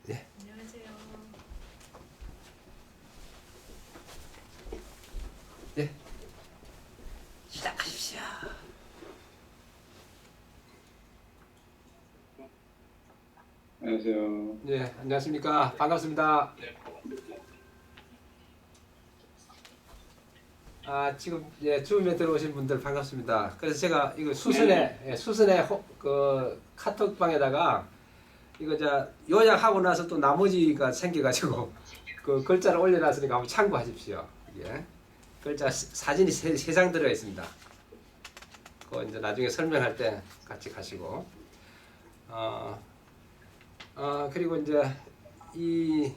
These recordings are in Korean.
네. 안녕하세요. 네. 시작하십시오. 안녕하세요. 네, 안녕하십니까. 반갑습니다. 지금 줌에 들어오신 분들 반갑습니다. 그래서 제가 이거 수선의 그 카톡방에다가 이거 이제 요약하고 나서 또 나머지가 생겨가지고 그 글자를 올려놨으니까 한번 참고하십시오. 예. 글자 사진이 세 장 들어가 있습니다. 그거 이제 나중에 설명할 때 같이 가시고 그리고 이제 이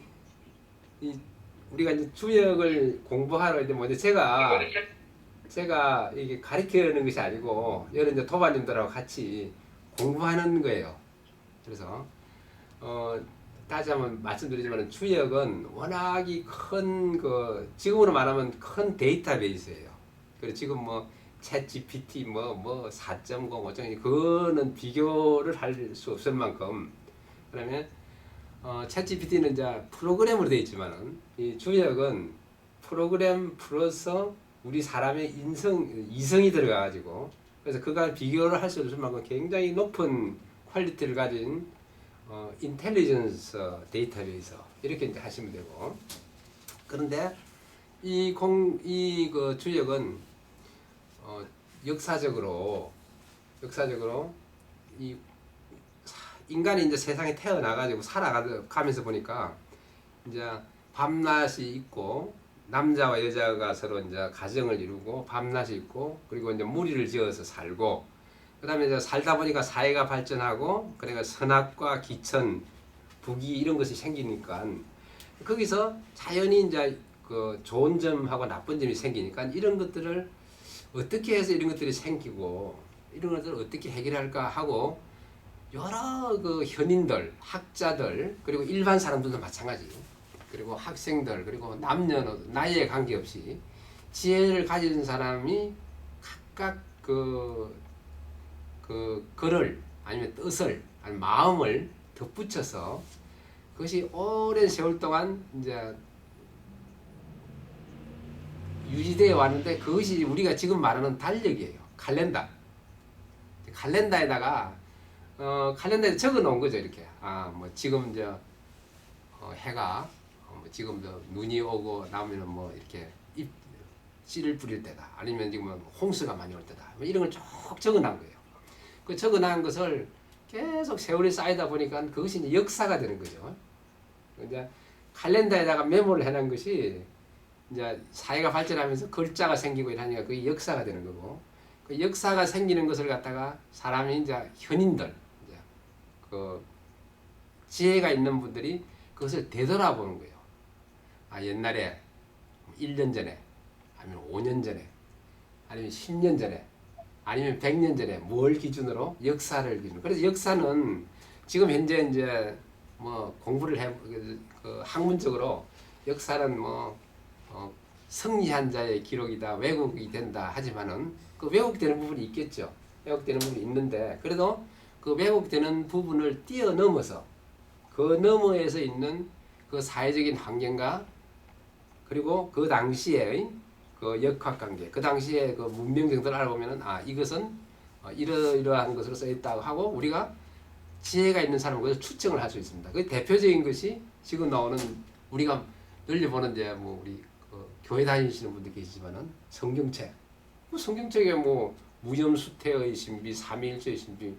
우리가 이제 주역을 공부하러 이제 먼저 제가 이게 가르치는 것이 아니고 여러 이제 도반님들하고 같이 공부하는 거예요. 그래서 다시 한번 말씀드리지만 주역은 워낙이 큰 지금으로 말하면 큰 데이터베이스예요. 그리고 지금 챗 GPT 4.0 5.0 그거는 비교를 할 수 없을 만큼 그러면 챗 GPT는 이제 프로그램으로 되어 있지만은 이 주역은 프로그램 플러스 우리 사람의 이성이 들어가가지고 그래서 그가 비교를 할 수 없을 만큼 굉장히 높은 퀄리티를 가진 인텔리전스 데이터베이스 이렇게 이제 하시면 되고 그런데 그 주역은 역사적으로 이 인간이 이제 세상에 태어나가지고 살아가면서 보니까 이제 밤낮이 있고 남자와 여자가 서로 이제 가정을 이루고 밤낮이 있고 그리고 이제 무리를 지어서 살고 그다음에 이제 살다 보니까 사회가 발전하고 그러니까 선악과 기천, 부귀 이런 것이 생기니까 거기서 자연히 이제 그 좋은 점하고 나쁜 점이 생기니까 이런 것들을 어떻게 해서 이런 것들이 생기고 이런 것들을 어떻게 해결할까 하고 여러 그 현인들, 학자들 그리고 일반 사람들도 마찬가지 그리고 학생들 그리고 나이에 관계없이 지혜를 가진 사람이 각각 그 글을 아니면 뜻을 아니면 마음을 덧붙여서 그것이 오랜 세월 동안 이제 유지되어 왔는데 그것이 우리가 지금 말하는 달력이에요. 칼렌다에다가 칼렌더에 적어 놓은 거죠, 이렇게. 지금 해가, 지금 눈이 오고 나면은 이렇게 씨를 뿌릴 때다. 아니면 지금 홍수가 많이 올 때다. 이런 걸 쭉 적어 놓은 거예요. 그 적어 놓은 것을 계속 세월이 쌓이다 보니까 그것이 이제 역사가 되는 거죠. 이제 칼렌더에다가 메모를 해 놓은 것이 이제 사회가 발전하면서 글자가 생기고 이러니까 그게 역사가 되는 거고 그 역사가 생기는 것을 갖다가 사람이 이제 현인들 그 지혜가 있는 분들이 그것을 되돌아보는 거예요. 옛날에 1년 전에 아니면 5년 전에 아니면 10년 전에 아니면 100년 전에 뭘 기준으로 역사를 기준으로 그래서 역사는 지금 현재 이제 공부를 그 학문적으로 역사는 승리한 자의 기록이다 왜곡이 된다 하지만은 그 왜곡되는 부분이 있겠죠. 왜곡되는 부분이 있는데 그래도 그 왜곡되는 부분을 뛰어넘어서 그 너머에서 있는 그 사회적인 환경과 그리고 그 당시의 그 역학관계, 그 당시에 그 문명 정도를 알아보면은 이것은 이러이러한 것으로 써있다고 하고 우리가 지혜가 있는 사람은 그것을 추정을 할 수 있습니다. 그 대표적인 것이 지금 나오는 우리가 널리 보는 이제 우리 교회 다니시는 분들 계시지만은 성경책, 성경책에 무념수태의 신비, 삼위일체의 신비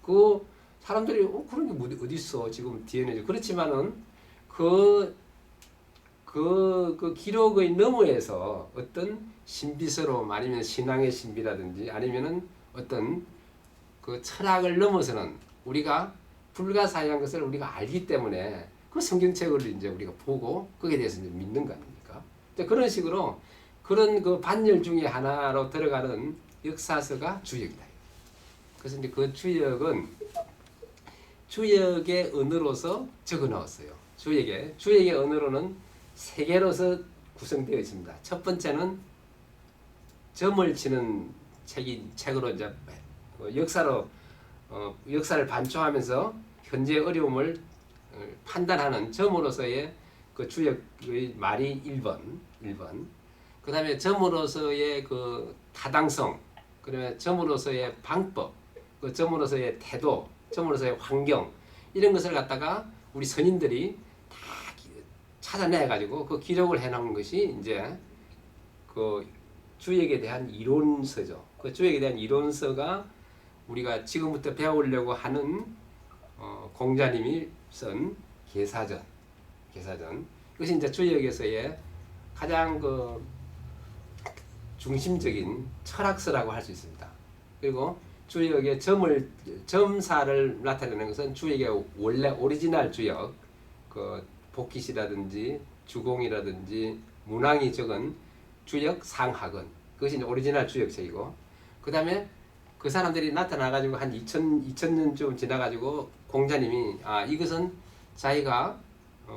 그 사람들이 그런 게 어디 있어 지금 뒤에는 그렇지만은 그 기록의 너머에서 어떤 신비스러움 아니면 신앙의 신비라든지 아니면은 어떤 그 철학을 넘어서는 우리가 불가사의한 것을 우리가 알기 때문에 그 성경책을 이제 우리가 보고 거기에 대해서 이제 믿는 거 아닙니까? 그런 식으로 그런 그 반열 중에 하나로 들어가는 역사서가 주역이다. 그래서 이제 그 주역의 언어로서 적어 넣었어요. 주역의 언어로는 세 개로서 구성되어 있습니다. 첫 번째는 점을 치는 책으로 이제 역사를 반초하면서 현재의 어려움을 판단하는 점으로서의 그 주역의 말이 1번. 그 다음에 점으로서의 그 타당성, 그다음에 점으로서의 방법, 그 점으로서의 태도, 점으로서의 환경, 이런 것을 갖다가 우리 선인들이 다 찾아내 가지고 그 기록을 해 놓은 것이 이제 그 주역에 대한 이론서죠. 그 주역에 대한 이론서가 우리가 지금부터 배우려고 하는 공자님이 쓴 계사전. 그것이 이제 주역에서의 가장 그 중심적인 철학서라고 할 수 있습니다. 그리고 주역의 점사를 나타내는 것은 주역의 원래 오리지널 주역, 그 복기시라든지 주공이라든지 문왕이 적은 주역 상학은 그것이 이제 오리지널 주역책이고, 그 다음에 그 사람들이 나타나가지고 한 2000년쯤 지나가지고 공자님이 이것은 자기가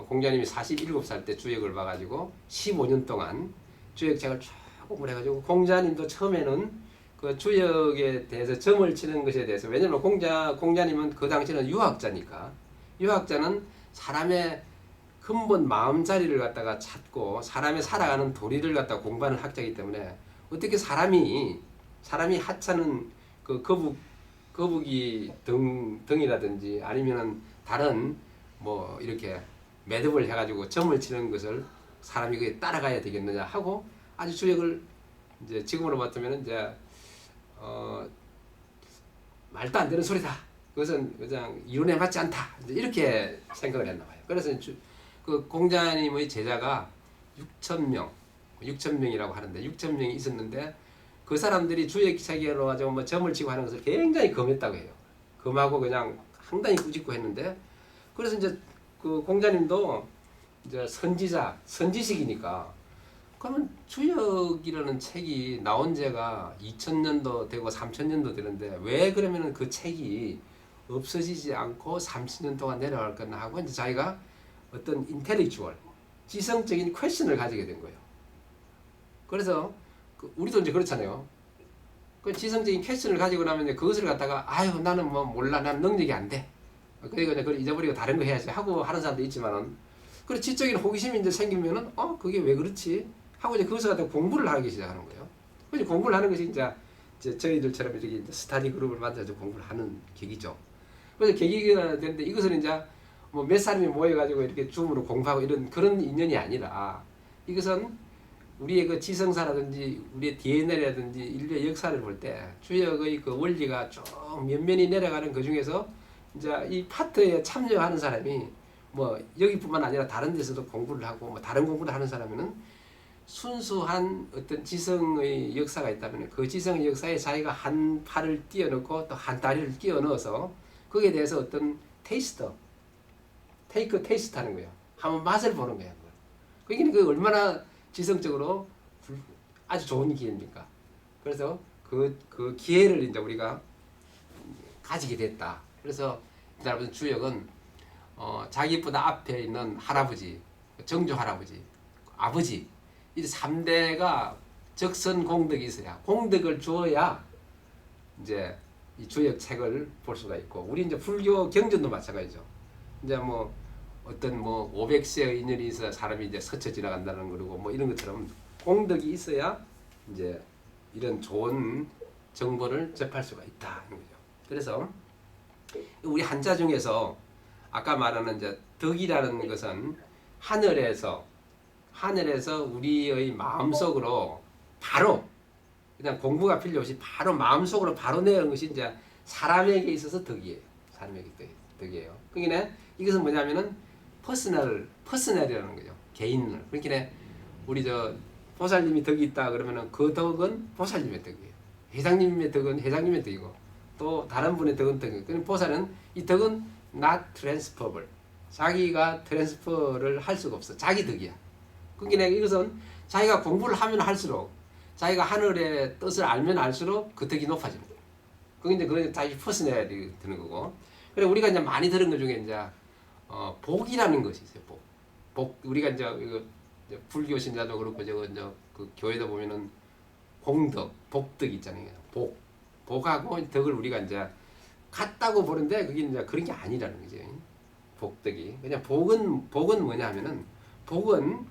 공자님이 47살 때 주역을 봐가지고 15년 동안 주역책을 쭉 공부를 해가지고 공자님도 처음에는 그 주역에 대해서 점을 치는 것에 대해서, 왜냐면 공자님은 그 당시는 유학자니까, 유학자는 사람의 근본 마음자리를 갖다가 찾고 사람의 살아가는 도리를 갖다가 공부하는 학자이기 때문에 어떻게 사람이 하찮은 그 거북이 등이라든지 아니면은 다른 뭐 이렇게 매듭을 해가지고 점을 치는 것을 사람이 그게 따라가야 되겠느냐 하고 아주 주역을 이제 지금으로 봤다면 이제 말도 안 되는 소리다. 그것은 그냥 이론에 맞지 않다. 이렇게 생각을 했나 봐요. 그래서 그 공자님의 제자가 6,000명이라고 하는데 6,000명이 있었는데 그 사람들이 주역체계로 가지고 뭐 점을 치고 하는 것을 굉장히 금했다고 해요. 금하고 그냥 상당히 꾸짖고 했는데, 그래서 이제 그 공자님도 이제 선지식이니까 그러면 주역이라는 책이 나온 지가 2000년도 되고 3000년도 되는데 왜 그러면은 그 책이 없어지지 않고 30년 동안 내려갈 거나 하고 이제 자기가 어떤 인텔렉추얼 지성적인 퀘션을 가지게 된 거예요. 그래서 우리도 이제 그렇잖아요. 그 지성적인 퀘션을 가지고 나면 이제 그것을 갖다가 아유 나는 뭐 몰라, 난 능력이 안 돼. 그러니까 그걸 잊어버리고 다른 거 해야지 하고 하는 사람도 있지만은, 그래 지적인 호기심이 이제 생기면은 그게 왜 그렇지 하고 이제 그것을 갖다가 공부를 하기 시작하는 거예요. 그래서 공부를 하는 것이 이제 저희들처럼 이렇게 이제 스터디 그룹을 만들어서 공부를 하는 계기죠. 그래서 계기가 되는데 이것은 이제 뭐 몇 사람이 모여가지고 이렇게 줌으로 공부하고 이런 그런 인연이 아니라, 이것은 우리의 그 지성사라든지 우리의 DNA라든지 인류의 역사를 볼 때 주역의 그 원리가 쭉 면면이 내려가는 그 중에서 이제 이 파트에 참여하는 사람이 뭐 여기뿐만 아니라 다른 데서도 공부를 하고 뭐 다른 공부를 하는 사람은 순수한 어떤 지성의 역사가 있다면 그 지성의 역사에 자기가 한 팔을 띄워넣고 또 한 다리를 끼워 넣어서 거기에 대해서 어떤 테이크 테이스트 하는 거예요. 한번 맛을 보는 거예요. 그러니까 그 얼마나 지성적으로 아주 좋은 기회입니까? 그래서 그 기회를 이제 우리가 가지게 됐다. 그래서 여러분 주역은 자기보다 앞에 있는 할아버지, 정조 할아버지, 아버지, 이 3대가 적선 공덕이 있어야, 공덕을 주어야 이제 이 주역 책을 볼 수가 있고, 우리 이제 불교 경전도 마찬가지죠. 이제 뭐 어떤 뭐 500세의 인연이 있어야 사람이 이제 스쳐 지나간다는 거고 뭐 이런 것처럼 공덕이 있어야 이제 이런 좋은 정보를 접할 수가 있다는 거죠. 그래서 우리 한자 중에서 아까 말하는 이제 덕이라는 것은 하늘에서 우리의 마음속으로 바로 그냥 공부가 필요 없이 바로 마음속으로 바로 내는 것이 이제 사람에게 있어서 덕이에요. 사람에게 덕이에요. 그러니까 이것은 뭐냐면은 퍼스널이라는 거죠. 개인을. 그러니까 우리 보살님이 덕이 있다 그러면은 그 덕은 보살님의 덕이에요. 회장님의 덕은 회장님의 덕이고 또 다른 분의 덕은 덕이에요. 그럼 보살은 이 덕은 not transferable. 자기가 트랜스퍼를 할 수가 없어. 자기 덕이야. 그러니까 이것은 자기가 공부를 하면 할수록 자기가 하늘의 뜻을 알면 알수록 그 덕이 높아지는 거예요. 그게 이제 그런 자기 퍼스널이 드는 거고. 그래 우리가 이제 많이 들은 것 중에 이제 복이라는 것이 있어요. 복 우리가 이제 이거 불교 신자도 그렇고 이제 그 교회도 보면은 공덕, 복덕 있잖아요. 복하고 덕을 우리가 이제 같다고 보는데 그게 이제 그런 게 아니라는 거죠. 복덕이. 그냥 복은 뭐냐 하면은 복은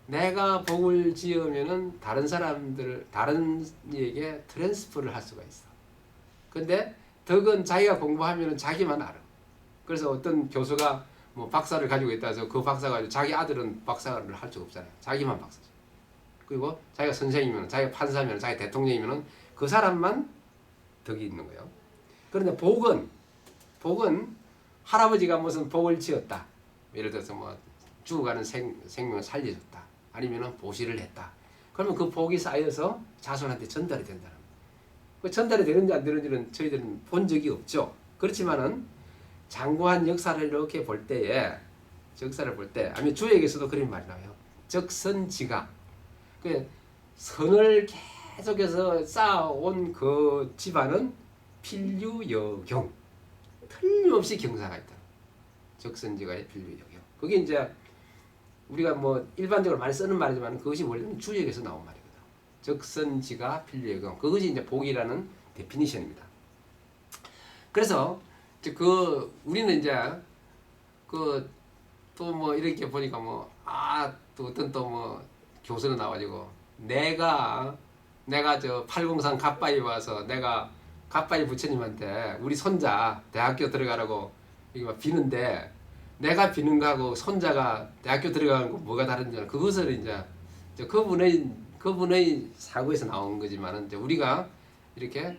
내가 복을 지으면은 다른 사람들 다른 이에게 트랜스퍼를 할 수가 있어. 근데 덕은 자기가 공부하면은 자기만 알아. 그래서 어떤 교수가 뭐 박사를 가지고 있다 해서 그 박사가 가지고 자기 아들은 박사를 할 수가 없잖아요. 자기만 박사죠. 그리고 자기가 선생이면, 자기가 판사면, 자기 대통령이면은 그 사람만 덕이 있는 거예요. 그런데 복은 할아버지가 무슨 복을 지었다. 예를 들어서 뭐 죽어가는 생명을 살려줬다. 아니면은 보시를 했다. 그러면 그 복이 쌓여서 자손한테 전달이 된다는 거예요. 그 전달이 되는지 안 되는지는 저희들은 본 적이 없죠. 그렇지만은 장구한 역사를 이렇게 볼 때에, 아니면 주역에서도 그런 말이 나와요. 적선지가. 그 선을 계속해서 쌓아온 그 집안은 필류여경. 틀림없이 경사가 있다. 적선지가의 필류여경. 그게 이제 우리가 뭐 일반적으로 많이 쓰는 말이지만 그것이 원래는 주역에서 나온 말이거든. 적선지가 필류여경. 그것이 이제 복이라는 데피니션입니다. 그래서 우리는 이제 또 뭐 이렇게 보니까 또 어떤 또 뭐 교수는 나와가지고 내가 저 803 갓바위 와서 내가 갓바위 부처님한테 우리 손자 대학교 들어가라고 이게 막 비는데 내가 비는 거하고 손자가 대학교 들어가는 거 뭐가 다른지 그것을 이제 그분의 사고에서 나온 거지만은 이제 우리가 이렇게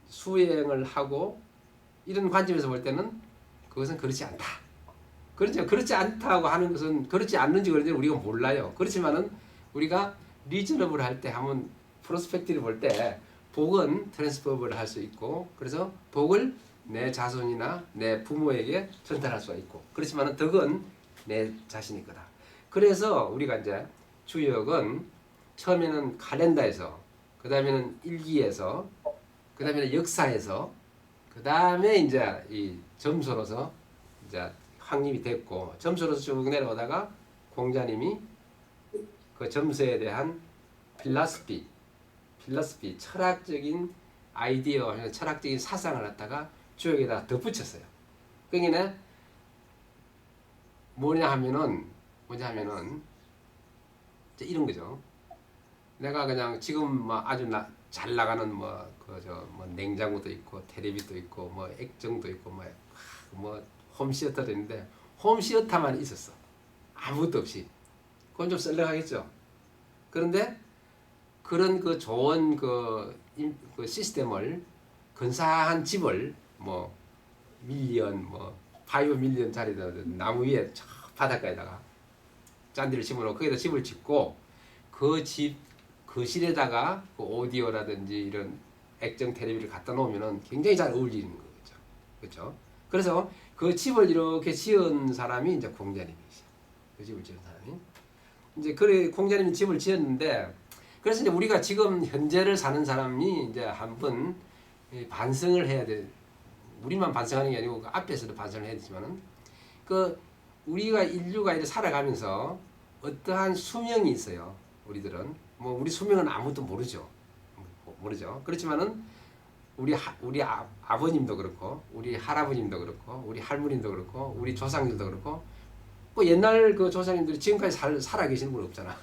수행을 하고 이런 관점에서 볼 때는 그것은 그렇지 않다. 그렇지 않다고 하는 것은 그렇지 않는지 그런지 우리가 몰라요. 그렇지만은 우리가 리저너블 할 때 한번 프로스펙티를 볼 때 복은 트랜스퍼블을 할 수 있고 그래서 복을 내 자손이나 내 부모에게 전달할 수가 있고 그렇지만은 덕은 내 자신이 거다. 그래서 우리가 이제 주역은 처음에는 칼렌더에서 그 다음에는 일기에서 그 다음에는 역사에서 그 다음에 이제 이 점수로서 이제 확립이 됐고 점수로서 쭉 내려오다가 공자님이 그 점수에 대한 필라스피 철학적인 아이디어 철학적인 사상을 갖다가 주역에다 덧붙였어요. 그러니까 뭐냐 하면은 이런 거죠. 내가 그냥 지금 아주 잘 나가는 냉장고도 있고 텔레비도 있고 액정도 있고 홈시어터도 있는데 홈시어터만 있었어. 아무것도 없이. 그건 좀 썰렁하겠죠. 그런데 그런 그 좋은 그 시스템을 근사한 집을 $5 밀리언짜리 나무 위에 저 바닷가에다가 잔디를 심어놓고 거기다 집을 짓고 그 집 거실에다가 그 오디오라든지 이런 액정 텔레비를 갖다 놓으면은 굉장히 잘 어울리는 거죠. 그렇죠? 그래서 그 집을 이렇게 지은 사람이 이제 공자님이시죠. 그 집을 지은 사람이. 이제 그래 공자님이 집을 지었는데 그래서 이제 우리가 지금 현재를 사는 사람이 이제 한번 반성을 해야 돼. 우리만 반성하는 게 아니고 그 앞에서도 반성을 해야 되지만은 그 우리가 인류가 이렇게 살아가면서 어떠한 수명이 있어요. 우리들은 우리 수명은 아무도 모르죠. 그렇지만은 우리 아버님도 그렇고 우리 할아버님도 그렇고 우리 할머님도 그렇고 우리 조상들도 그렇고 그 옛날 그 조상님들이 지금까지 살아 계시는 분 없잖아.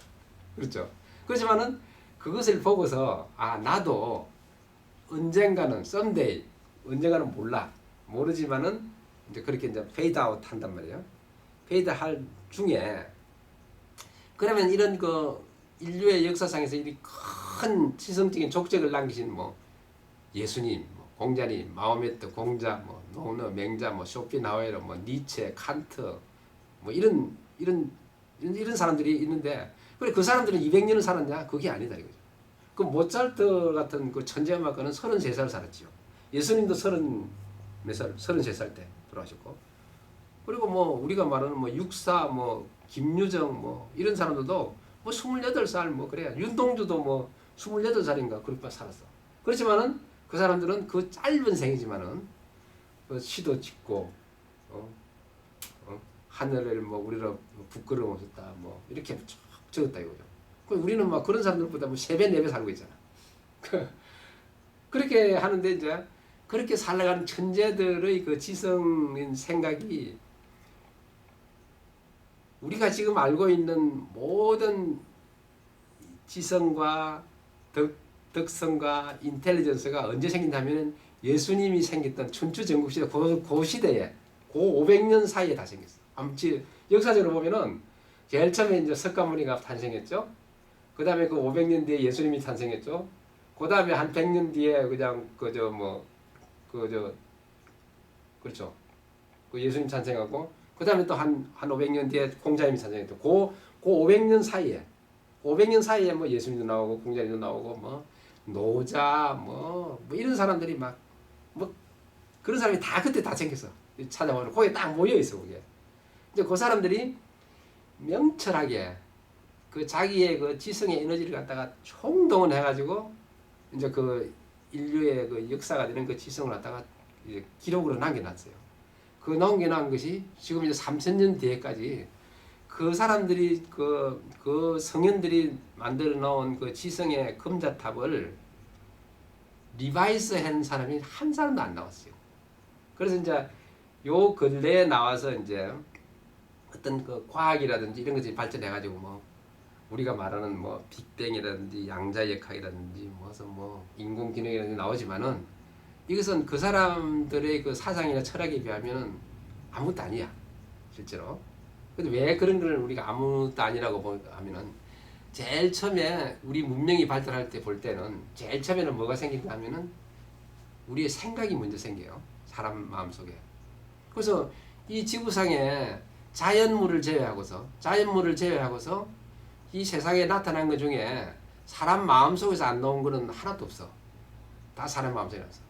그렇죠. 그렇지만은 그것을 보고서 나도 언젠가는 someday 언젠가는 모르지만은 이제 그렇게 이제 페이드 아웃 한단 말이에요. 페이드 할 중에 그러면 이런 그 인류의 역사상에서 이 큰 지성적인 족적을 남기신 예수님, 공자님, 마호메트, 공자, 노너, 맹자, 쇼펜하우에르, 니체, 칸트, 이런 사람들이 있는데 그래 그 사람들은 200년을 살았냐? 그게 아니다 이거죠. 그 모차르트 같은 그 천재음악가는 33살 살았지요. 예수님도 33살 때 돌아가셨고 그리고 우리가 말하는 육사, 김유정 이런 사람들도 28살 그래야 윤동주도 28살인가 그렇게 살았어. 그렇지만은 그 사람들은 그 짧은 생이지만은 그 시도 짓고 하늘을 우리로 부끄러워졌다 이렇게 쭉 적었다 이거죠. 우리는 그런 사람들보다 3배 4배 살고 있잖아. 그렇게 하는데 이제 그렇게 살아가는 천재들의 그 지성인 생각이 우리가 지금 알고 있는 모든 지성과 덕성과 인텔리전스가 언제 생긴다면 예수님이 생겼던 춘추전국시대 그 시대에 그 500년 사이에 다 생겼어. 아무튼 역사적으로 보면은 제일 처음에 이제 석가모니가 탄생했죠. 그 다음에 그 500년 뒤에 예수님이 탄생했죠. 그 다음에 한 100년 뒤에 그냥 그렇죠. 그 예수님 탄생하고 그 다음에 또 한 500년 뒤에 공자님이 탄생했죠. 그 500년 사이에 뭐 예수님도 나오고 공자님도 나오고 뭐 노자 뭐 이런 사람들이 막 뭐 그런 사람이 다 그때 다 생겼어. 찾아보면 거기에 딱 모여 있어. 그게 이제 그 사람들이 명철하게 그 자기의 그 지성의 에너지를 갖다가 총동원 해가지고 이제 그 인류의 그 역사가 되는 그 지성을 갖다가 이제 기록으로 남겨놨어요. 그 남겨놓은 것이 지금 이제 3000년 뒤에까지 그 사람들이 그 성현들이 만들어 놓은 그 지성의 금자탑을 리바이스 한 사람이 한 사람도 안 나왔어요. 그래서 이제 요 근래에 나와서 이제 어떤 그 과학이라든지 이런 것들이 발전해가지고 뭐 우리가 말하는 뭐 빅뱅이라든지 양자역학이라든지 무슨 뭐 인공지능이라든지 나오지만은 이것은 그 사람들의 그 사상이나 철학에 비하면은 아무것도 아니야 실제로. 근데 왜 그런 걸 우리가 아무것도 아니라고 하면은 제일 처음에 우리 문명이 발달할 때 볼 때는 제일 처음에는 뭐가 생긴가 하면은 우리의 생각이 먼저 생겨요. 사람 마음속에. 그래서 이 지구상에 자연물을 제외하고서 이 세상에 나타난 것 중에 사람 마음속에서 안 나온 거는 하나도 없어. 다 사람 마음속에 나왔어.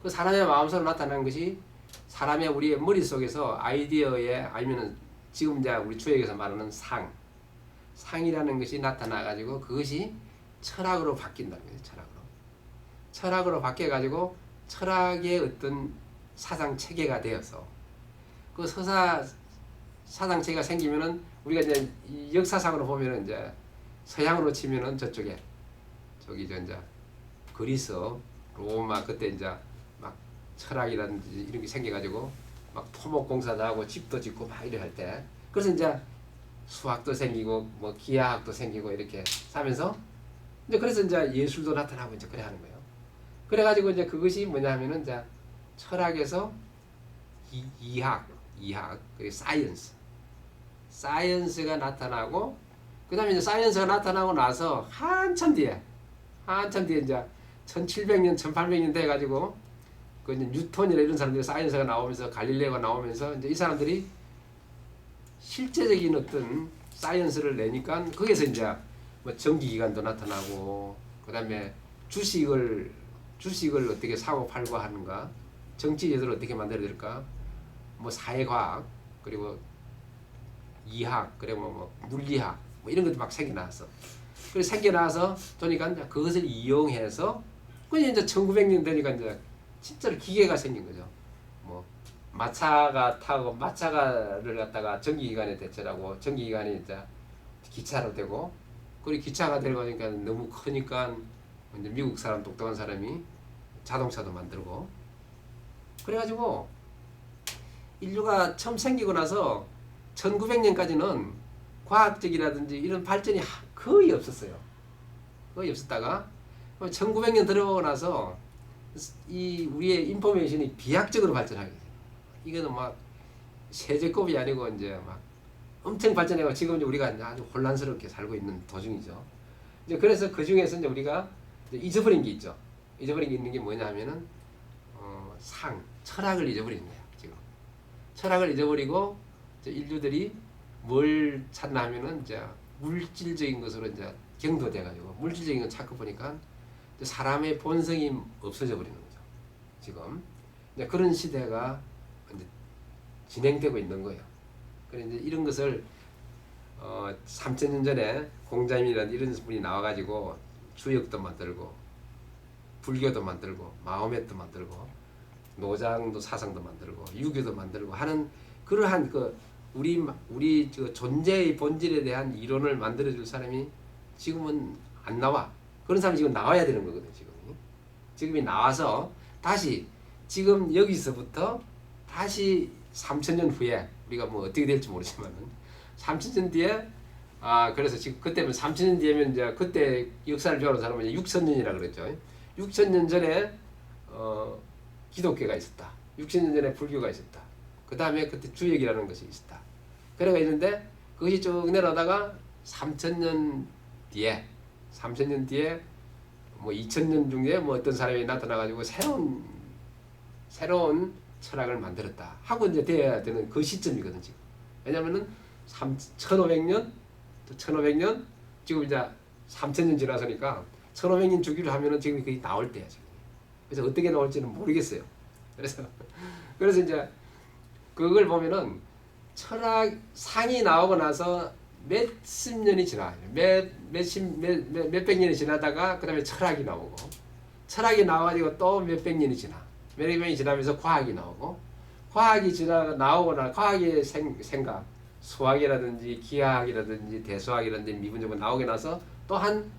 그 사람의 마음속으로 나타난 것이 사람의 우리의 머릿속에서 아이디어에 아니면은 지금 이제 우리 주역에서 말하는 상이라는 것이 나타나가지고 그것이 철학으로 바뀐다는 거예요. 철학으로 바뀌어가지고 철학의 어떤 사상 체계가 되어서 그 사상 체계가 생기면은 우리가 이제 역사상으로 보면은 이제 서양으로 치면은 저쪽에 저기 이제 그리스, 로마 그때 이제 막 철학이라든지 이런 게 생겨가지고 막 토목공사도 하고 집도 짓고 막 이래 할 때 그래서 이제 수학도 생기고 뭐 기하학도 생기고 이렇게 하면서 이제 그래서 이제 예술도 나타나고 이제 그래 하는 거예요. 그래가지고 이제 그것이 뭐냐면은 이제 철학에서 이학 그리고 사이언스가 나타나고 그 다음에 이제 사이언스가 나타나고 나서 한참 뒤에 이제 1700년 1800년 돼가지고 그 이제 뉴턴이나 이런 사람들이 사이언스가 나오면서 갈릴레오가 나오면서 이제 이 사람들이 실제적인 어떤 사이언스를 내니까 거기서 이제 뭐 전기기관도 나타나고 그 다음에 주식을 어떻게 사고 팔고 하는가, 정치 제도를 어떻게 만들어야 될까, 뭐 사회과학 그리고 이학 그리고 뭐 물리학 뭐 이런 것도 막 생겨나왔어. 그래서 생겨나서 보니까 이제 그것을 이용해서 그냥 이제 1900년 되니까 이제 진짜로 기계가 생긴 거죠. 뭐 마차가 타고 마차를 갖다가 전기기관에 대체하고 전기기관이 이제 기차로 되고 그리고 기차가 되고 하니까 너무 크니까 이제 미국 사람 똑똑한 사람이 자동차도 만들고 그래가지고 인류가 처음 생기고 나서 1900년까지는 과학적이라든지 이런 발전이 거의 없었어요. 거의 없었다가 1900년 들어오고 나서 이 우리의 인포메이션이 비약적으로 발전하게 돼요. 이거는 막 세제급이 아니고 이제 막 엄청 발전해고 지금 이제 우리가 아주 혼란스럽게 살고 있는 도중이죠. 이제 그래서 그 중에서 이제 우리가 이제 잊어버린 게 있죠. 잊어버린 게 있는 게 뭐냐 하면은 철학을 잊어버린 거예요. 지금 철학을 잊어버리고 이제 인류들이 뭘 찾나 하면은 이제 물질적인 것으로 이제 경도돼가지고 물질적인 걸 찾고 보니까 사람의 본성이 없어져 버리는 거죠. 지금 이제 그런 시대가 이제 진행되고 있는 거예요. 그래서 이제 이런 것을 3000년 전에 공자님이라는 이런 분이 나와가지고 주역도 만들고 불교도 만들고 마호메도 만들고 노장도 사상도 만들고 유교도 만들고 하는 그러한 그 우리 존재의 본질에 대한 이론을 만들어줄 사람이 지금은 안 나와. 그런 사람이 지금 나와야 되는 거거든. 지금이 나와서 다시 지금 여기서부터 다시 3,000년 후에 우리가 뭐 어떻게 될지 모르지만은 3,000년 뒤에 그래서 지금 그때면 3,000년 뒤에면 이제 그때 역사를 배우는 사람은 6,000년이라 그랬죠. 6,000년 전에 기독교가 있었다. 6,000년 전에 불교가 있었다. 그 다음에 그때 주역이라는 것이 있었다. 그래가 있는데 그것이 쭉 내려오다가 3,000년 뒤에 뭐 2,000년 중에 뭐 어떤 사람이 나타나가지고 새로운 철학을 만들었다 하고 이제 돼야 되는 그 시점이거든 지금. 왜냐면은 1,500년 또 1,500년 지금 이제 3,000년 지나서니까 1,500년 주기로 하면은 지금 그게 나올 때야 지금. 그래서 어떻게 나올지는 모르겠어요. 그래서 이제 그걸 보면은 철학 상이 나오고 나서 몇십 년이 지나 몇백 년이 지나다가 그 다음에 철학이 나오고 철학이 나와가지고 또 몇백 년이 지나 몇백 년이 지나면서 과학이 나오고 과학이 나오고 나 과학의 생각 수학이라든지 기하학이라든지 대수학이라든지 미분적으로 나오게 나서 또 한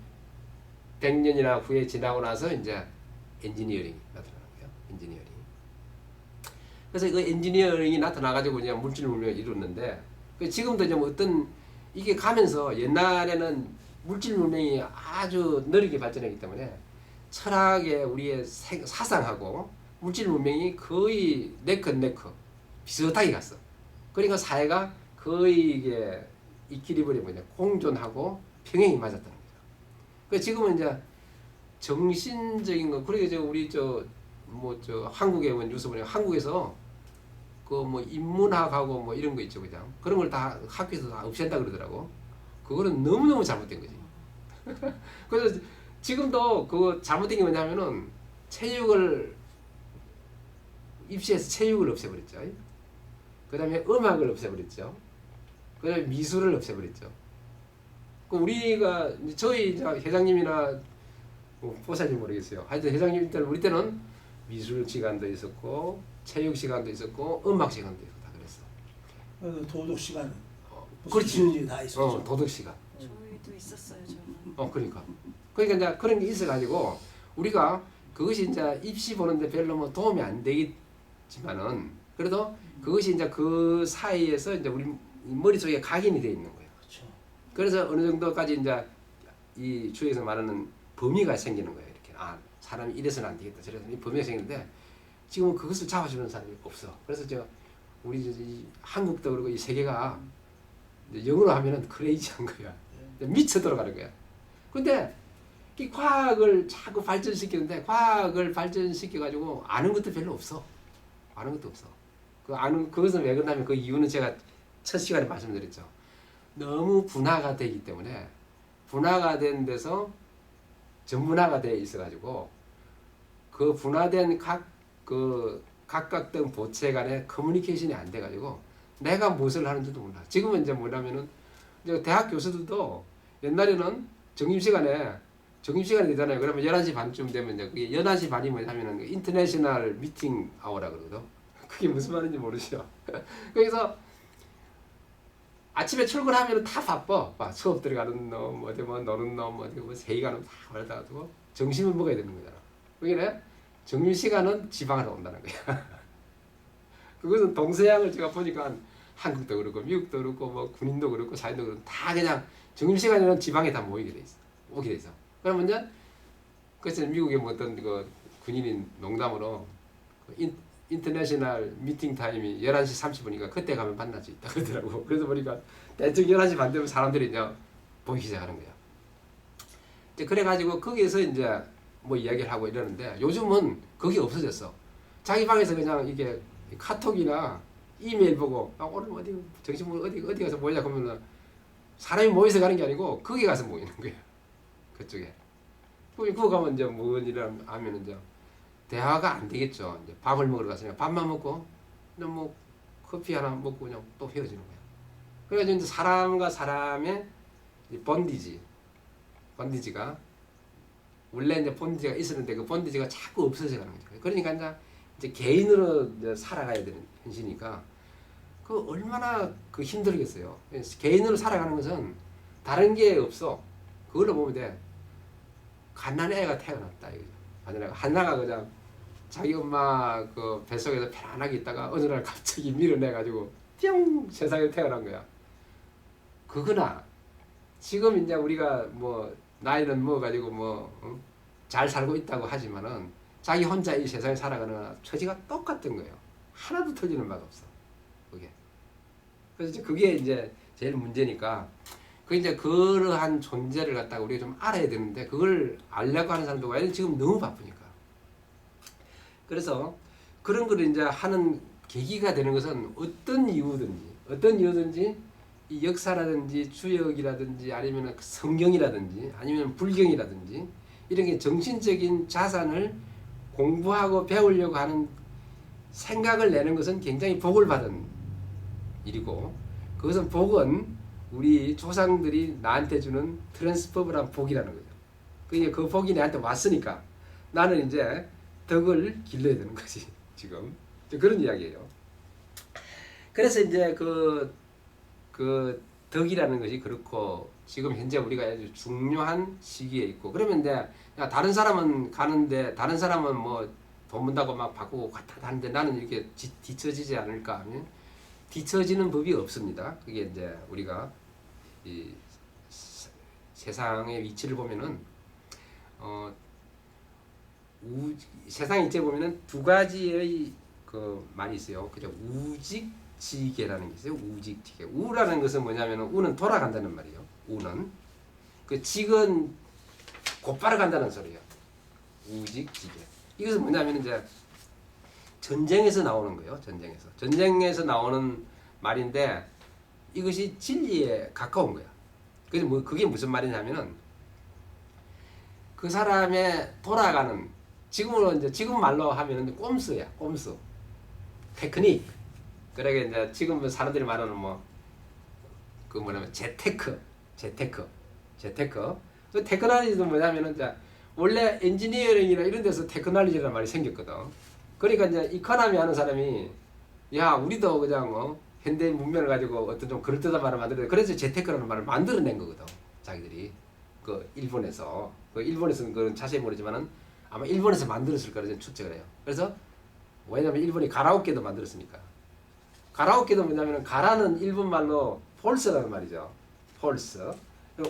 100년이나 후에 지나고 나서 이제 엔지니어링이 나타나는 거예요. 엔지니어링. 그래서 그 엔지니어링이 나타나가지고 그냥 물질 문명을 이루었는데 지금도 이제 뭐 어떤 이게 가면서 옛날에는 물질 문명이 아주 느리게 발전했기 때문에 철학의 우리의 사상하고 물질 문명이 거의 네컷 비슷하게 갔어. 그러니까 사회가 거의 이게 이퀄리브리엄 뭐냐 공존하고 평행이 맞았다는 거죠. 그 지금은 이제 정신적인 거 그러게 우리 한국에 온 뉴스 보면 한국에서 그 뭐 인문학하고 뭐 이런 거 있죠 그냥 그런 걸 다 학교에서 다 없앤다 그러더라고. 그거는 너무너무 잘못된 거지. 그래서 지금도 그 잘못된 게 뭐냐면은 입시에서 체육을 없애버렸죠. 그 다음에 음악을 없애버렸죠. 그 다음에 미술을 없애버렸죠. 우리가 저희 회장님이나 보살지 모르겠어요. 하여튼 회장님 때는 우리 때는 미술 시간도 있었고 체육 시간도 있었고 음악 시간도 있고 다 그랬어. 도덕 시간. 그렇지. 다 있었죠. 도덕 시간. 저희도 있었어요. 저는. 그러니까 이제 그런 게 있어가지고 우리가 그것이 이제 입시 보는데 별로 뭐 도움이 안 되겠지만은 그래도 그것이 이제 그 사이에서 이제 우리 머릿속에 각인이 되어 있는 거예요. 그렇죠. 그래서 어느 정도까지 이제 이 주에서 말하는 범위가 생기는 거예요. 이렇게 사람이 이래서는 안 되겠다. 저래서 이 범위가 생기는데 지금은 그것을 잡아주는 사람이 없어. 그래서 우리 이 한국도 그렇고 이 세계가 영어로 하면은 크레이지한 거야. 미쳐 돌아가는 거야. 근데 이 과학을 자꾸 발전시키는데 과학을 발전시켜가지고 아는 것도 별로 없어. 아는 것도 없어. 그것은 왜 그러냐면 그 이유는 제가 첫 시간에 말씀드렸죠. 너무 분화가 되기 때문에 분화가 된 데서 전문화가 돼 있어가지고 그 분화된 각각 등 보체 간의 커뮤니케이션이 안 돼가지고 내가 무엇을 하는지도 몰라. 지금은 이제 뭐냐면은 대학 교수들도 옛날에는 점심시간이 되잖아요. 그러면 11시 반쯤 되면 이제 그게 11시 반이 뭐냐면은 인터내셔널 미팅 아워라 그러거든. 그게 무슨 말인지 모르시죠. 그래서 아침에 출근하면 다 바빠. 수업 들어가는 놈, 어디 뭐 노는 놈, 어디 뭐 회의 가는 다 걸다가지고 점심을 먹어야 되는 거잖아. 그러니까 점심시간은 지방으로 온다는 거야. 그것은 동서양을 제가 보니까 한국도 그렇고 미국도 그렇고 뭐 군인도 그렇고 사인도 그렇고 다 그냥 점심시간에는 지방에 다 모이게 돼 있어. 오게 돼 있어. 그러면 이제 그래서 미국에 뭐 어떤 그 군인이 농담으로 인터내셔널 미팅 타임이 11시 30분이니까 그때 가면 만날 수 있다 그러더라고. 그래서 보니까 대충 11시 반 되면 사람들이 이제 보이기 시작하는 거야. 이제 그래가지고 거기에서 이제 뭐 이야기를 하고 이러는데 요즘은 그게 없어졌어. 자기 방에서 그냥 이게 카톡이나 이메일 보고 오늘 어디 정신 어디 가서 모이자 그러면은 사람이 모여서 가는 게 아니고 거기 가서 모이는 거야. 그쪽에. 그거 가면 이제 뭔 일을 하면 이제 대화가 안 되겠죠. 이제 밥을 먹으러 갔으니까 밥만 먹고 그냥 뭐 커피 하나 먹고 그냥 또 헤어지는 거야. 그래가지고 이제 사람과 사람의 번디지가 원래 이제 본디지가 있었는데 그 본디지가 자꾸 없어져 가는 거죠. 그러니까 이제 개인으로 이제 살아가야 되는 현실이니까 그 얼마나 그 힘들겠어요. 개인으로 살아가는 것은 다른 게 없어. 그걸로 보면 돼. 갓난 애가 태어났다 이거죠. 하나가 그냥 자기 엄마 그 뱃속에서 편안하게 있다가 어느 날 갑자기 밀어내가지고 뿅 세상에 태어난 거야. 그거나 지금 이제 우리가 뭐 나이는 먹어가지고 뭐 잘 살고 있다고 하지만은 자기 혼자 이 세상에 살아가는 처지가 똑같은 거예요. 하나도 틀리는 바가 없어. 그게. 그래서 이제 그게 이제 제일 문제니까 그 이제 그러한 존재를 갖다가 우리가 좀 알아야 되는데 그걸 알려고 하는 사람도 왜 지금 너무 바쁘니까. 그래서 그런 거를 이제 하는 계기가 되는 것은 어떤 이유든지 이 역사라든지 주역이라든지 아니면 성경이라든지 아니면 불경이라든지 이런 게 정신적인 자산을 공부하고 배우려고 하는 생각을 내는 것은 굉장히 복을 받은 일이고 그것은 복은 우리 조상들이 나한테 주는 트랜스퍼블한 복이라는 거죠. 그게 그 복이 나한테 왔으니까 나는 이제 덕을 길러야 되는 거지 지금 그런 이야기예요. 그래서 이제 그 덕이라는 것이 그렇고 지금 현재 우리가 아주 중요한 시기에 있고 그러면 이제 야, 다른 사람은 가는데 다른 사람은 뭐 돈 번다고 막 바꾸고 갔다 하는데 나는 이렇게 뒤처지지 않을까 하면 뒤처지는 법이 없습니다. 그게 이제 우리가 이 세상의 위치를 보면은 세상 위치에 보면은 두 가지의 그 말이 있어요. 그죠? 우직지계라는 게 있어요. 우직지계. 우라는 것은 뭐냐면은 우는 돌아간다는 말이에요. 우는 그 직은 곧바로 간다는 소리예요. 우직지계. 이것은 뭐냐면 이제 전쟁에서 나오는 거예요. 전쟁에서 나오는 말인데 이것이 진리에 가까운 거야. 그래서 뭐 그게 무슨 말이냐면은 그 사람의 돌아가는 지금으로 이제 지금 말로 하면은 꼼수야. 꼼수. 테크닉. 그러게 이제 지금 사람들이 말하는 뭐 그 뭐냐면 재테크. 그 테크놀로지도 뭐냐면은 이제 원래 엔지니어링이나 이런 데서 테크놀로지라는 말이 생겼거든. 그러니까 이제 이코노미 하는 사람이 야 우리도 그냥 현대 문명을 가지고 어떤 좀 그럴듯한 말을 만들어 그래서 재테크라는 말을 만들어낸 거거든. 자기들이 그 일본에서는 그건 자세히 모르지만은 아마 일본에서 만들었을 거라 저는 추측을 해요. 그래서 왜냐면 일본이 가라오케도 만들었으니까. 가라오케도 뭐냐면 가라는 일본 말로 폴스라는 말이죠. 폴스.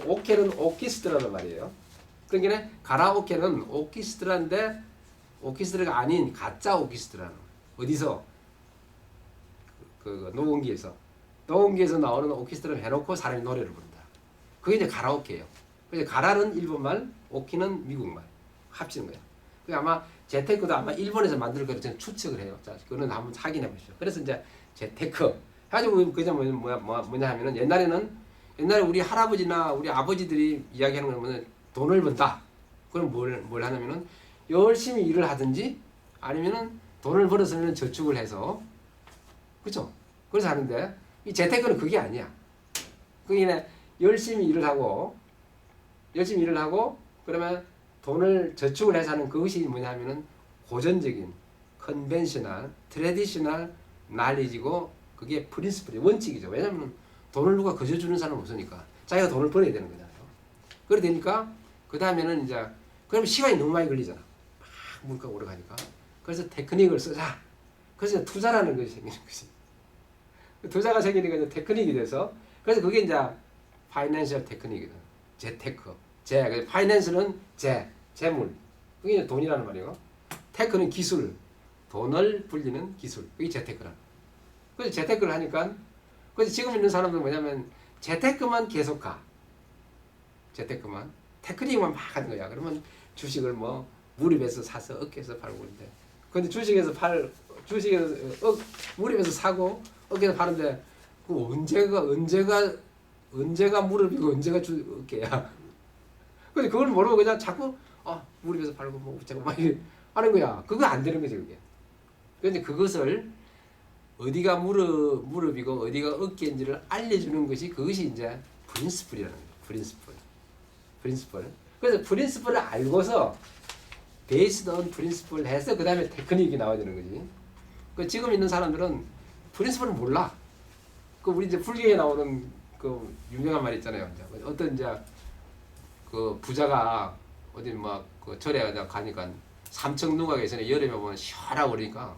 오케는 오케스트라는 말이에요. 그러니까 가라오케는 오케스트라인데 오케스트라가 아닌 가짜 오케스트라는 어디서 그 녹음기에서 나오는 오케스트라를 해놓고 사람이 노래를 부른다. 그게 이제 가라오케예요. 그래서 가라는 일본말, 오키는 미국말 합치는 거예요. 그 아마 재테크도 아마 일본에서 만들 거를 저는 추측을 해요. 자, 그거는 한번 확인해 보시죠. 그래서 이제 재테크 가지고 그냥 뭐냐 하면은 옛날에 우리 할아버지나 우리 아버지들이 이야기하는 건 뭐냐면 돈을 번다. 그럼 뭘 하냐면은 열심히 일을 하든지 아니면은 돈을 벌었으면 저축을 해서 그죠? 그래서 하는데 이 재테크는 그게 아니야. 그게 열심히 일을 하고 그러면 돈을 저축을 해서 하는 그것이 뭐냐면은 고전적인 컨벤셔널 트래디셔널 날리지고 그게 프린시플이 원칙이죠. 왜냐면 돈을 누가 거저 주는 사람은 없으니까 자기가 돈을 벌어야 되는 거잖아요. 그래 되니까 그 다음에는 이제 그러면 시간이 너무 많이 걸리잖아. 막 물가가 오르가니까. 그래서 테크닉을 쓰자. 그래서 투자라는 것이 생기는 것이. 투자가 생기니까 이제 테크닉이 돼서 그래서 그게 이제 파이낸셜 테크닉이거든. 재테크. 파이낸스는 재물. 그게 이제 돈이라는 말이에요. 테크는 기술. 돈을 불리는 기술. 그게 재테크라는. 그래서 재테크를 하니까 그래서 지금 있는 사람들은 뭐냐면 재테크만 계속 가. 재테크만. 테크닉만 막 하는 거야. 그러면 주식을 뭐 무릎에서 사서 어깨에서 팔고 그런데 근데 주식에서 무릎에서 사고 어깨에서 파는데 그 언제가 무릎이고 언제가 어깨야. 근데 그걸 모르고 그냥 자꾸 무릎에서 팔고 뭐 어쩌고 막 하는 거야. 그거 안 되는 거지 그게. 그런데 그것을 어디가 무릎이고 어디가 어깨인지를 알려주는 것이 그것이 이제 프린시플이라는 거예요. 프린시플. 그래서 프린시플을 알고서 베이스드 온 프린시플 해서 그 다음에 테크닉이 나와야 되는 거지. 그 지금 있는 사람들은 프린시플을 몰라. 그 우리 이제 불교에 나오는 그 유명한 말 있잖아요. 어떤 이제 그 부자가 어디 막 그 절에 가니까 삼청 누가 계시네. 여름에 보면 시원하고 그러니까.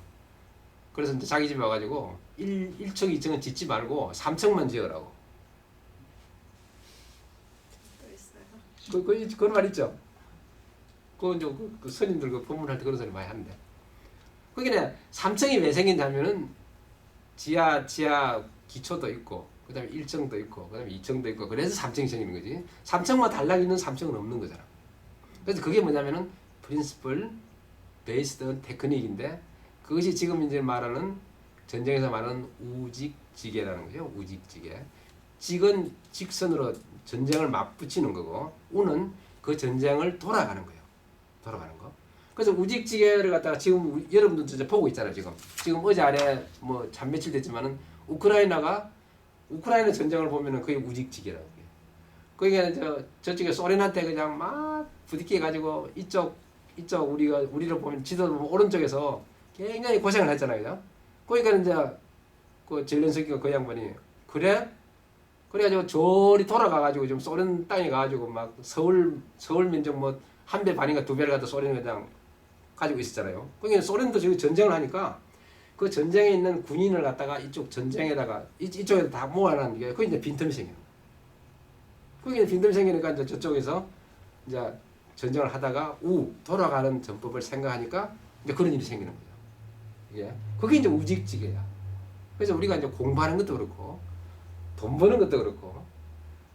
그래서 이제 자기 집에 와가지고 1층, 2층은 짓지 말고 3층만 지으라고. 또 있어요. 그런 말 있죠. 그 이제 그 스님들 그 법문할 때 그런 소리 많이 하는데. 거기는 3층이 왜 생긴다면은 지하 기초도 있고, 그 다음에 1층도 있고, 그 다음에 2층도 있고, 그래서 3층이 생기는 거지. 3층만 달랑 있는 3층은 없는 거잖아. 그래서 그게 뭐냐면은 principle based on technique인데, 그것이 지금 이제 말하는 전쟁에서 말하는 우직지계라는 거죠. 우직지계. 직은 직선으로 전쟁을 맞붙이는 거고, 우는 그 전쟁을 돌아가는 거예요. 돌아가는 거. 그래서 우직지계를 갖다가 지금 여러분들도 이제 보고 있잖아요. 지금 어제 아래 뭐 참 며칠 됐지만은 우크라이나 전쟁을 보면은 그게 우직지계라고 해요. 그게 저쪽에 소련한테 그냥 막 부딪혀 가지고 이쪽 우리를 보면 지도를 보면 오른쪽에서 굉장히 고생을 했잖아요. 그죠? 그러니까 이제 그 젤렌스키가 그 양반이 그래가지고 저리 돌아가가지고 좀 소련 땅에 가가지고 막 서울 면적 뭐 한 배 반인가 두 배를 갖다 소련이 그냥 가지고 있었잖아요. 그러니까 소련도 지금 전쟁을 하니까 그 전쟁에 있는 군인을 갖다가 이쪽 전쟁에다가 이쪽에 다 모아놓는 게 그 이제 빈틈이 생기는 거예요. 그게 빈틈이 생기니까 이제 저쪽에서 이제 전쟁을 하다가 돌아가는 전법을 생각하니까 이제 그런 일이 생기는 거죠. 이게 그게 이제 우직지계야. 그래서 우리가 이제 공부하는 것도 그렇고 돈 버는 것도 그렇고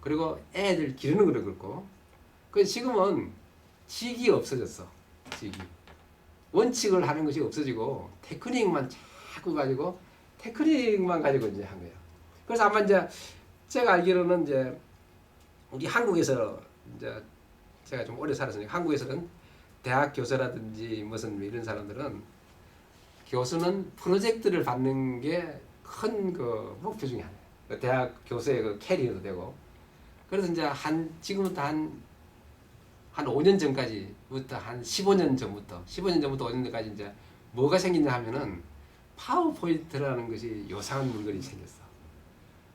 그리고 애들 기르는 것도 그렇고 그래서 지금은 직이 없어졌어. 직이 원칙을 하는 것이 없어지고 테크닉만 자꾸 가지고 테크닉만 가지고 이제 한 거예요. 그래서 아마 이제 제가 알기로는 이제 우리 한국에서 이제 제가 좀 오래 살았으니까 한국에서는 대학 교수라든지 무슨 이런 사람들은 교수는 프로젝트를 받는 게 큰 그 목표 중에 하나예요. 그 대학 교수의 그 캐리어도 되고. 그래서 이제 지금부터 한 5년 전까지부터 한 15년 전부터 5년 전까지 이제 뭐가 생긴다 하면은 파워포인트라는 것이 요상한 물건이 생겼어.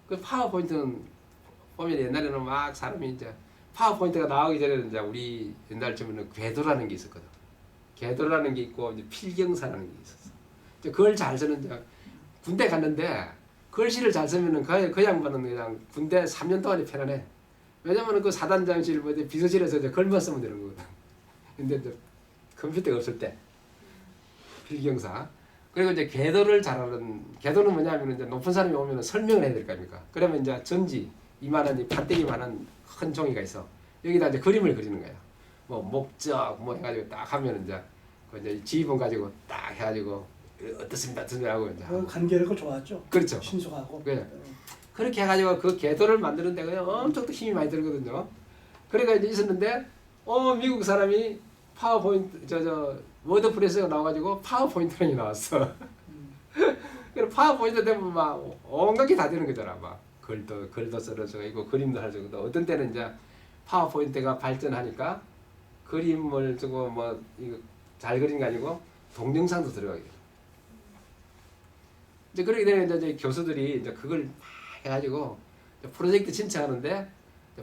그 파워포인트는 보면 옛날에는 막 사람이 이제 파워포인트가 나오기 전에는 이제 우리 옛날쯤에는 궤도라는 게 있었거든. 궤도라는 게 있고 이제 필경사라는 게 있었어. 이제 그걸 잘 쓰는 이제 군대 갔는데 글씨를 잘 쓰면은 그 양반은 그냥 군대 3년 동안이 편안해. 왜냐면은 그 사단장실 뭐 비서실에서 이제 글만 쓰면 되는 거거든. 근데 이제 컴퓨터가 없을 때 필경사. 그리고 이제 궤도는 뭐냐면 이제 높은 사람이 오면은 설명을 해야 될 거 아닙니까? 그러면 이제 전지 이만한 판때기만한 큰 종이가 있어. 여기다 이제 그림을 그리는 거야. 뭐 목적 뭐 해가지고 딱 하면 이제 그 이제 지휘본 가지고 딱 해가지고 어떻습니다 하고 이제 그 간결하고 좋았죠. 그렇죠. 신속하고. 그래. 그렇게 해가지고 그 궤도를 만드는데 그냥 엄청 또 힘이 많이 들거든요. 그러니까 이제 있었는데 미국 사람이 파워포인트 워드프레스가 나와가지고 파워포인트랑이 나왔어. 그래 파워포인트 되면 막 온갖 게 다 되는 거잖아. 막 글도 써서 있고 그림도 할 수 있고 어떤 때는 이제 파워포인트가 발전하니까 그림을 쓰고 뭐 이거 잘 그린 게 아니고 동영상도 들어가게 돼. 이제 그렇게 되면 이제 교수들이 이제 그걸 막 해가지고 프로젝트 신청하는데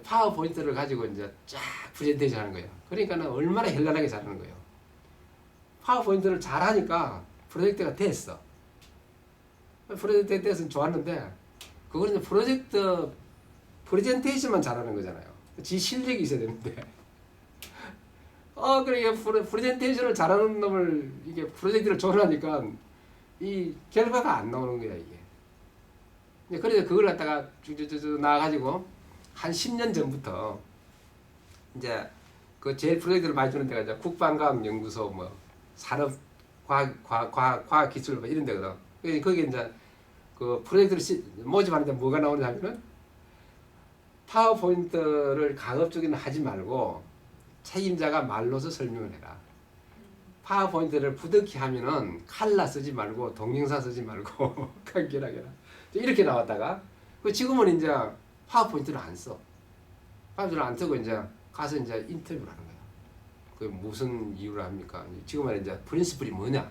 파워포인트를 가지고 이제 쫙 프레젠테이션 하는 거예요. 그러니까는 얼마나 현란하게 잘하는 거예요. 파워포인트를 잘하니까 프로젝트가 됐어. 프로젝트 됐으면 좋았는데 그거는 이제 프레젠테이션만 잘하는 거잖아요. 지 실력이 있어야 되는데. 그러니까 프레젠테이션을 잘하는 놈을 이게 프로젝트를 조련하니까 이 결과가 안 나오는 거야 이게. 그래서 그걸 갖다가 쭉 나와가지고 한 10년 전부터 이제 그 제일 프로젝트를 많이 주는 데가 이제 국방과학연구소 뭐 산업과학기술 뭐 이런 데거든. 거기 이제 그 프로젝트를 모집하는데 뭐가 나오냐면은 파워포인트를 가급적이는 하지 말고 책임자가 말로서 설명을 해라. 파워포인트를 부득이 하면은 칼라 쓰지 말고 동영상 쓰지 말고 간결하게 해라. 이렇게 나왔다가 지금은 이제 파워포인트를 안 써. 파워포인트를 안 쓰고 이제 가서 이제 인터뷰를 하는 거야. 그 무슨 이유로 합니까? 지금은 이제 프린시플이 뭐냐?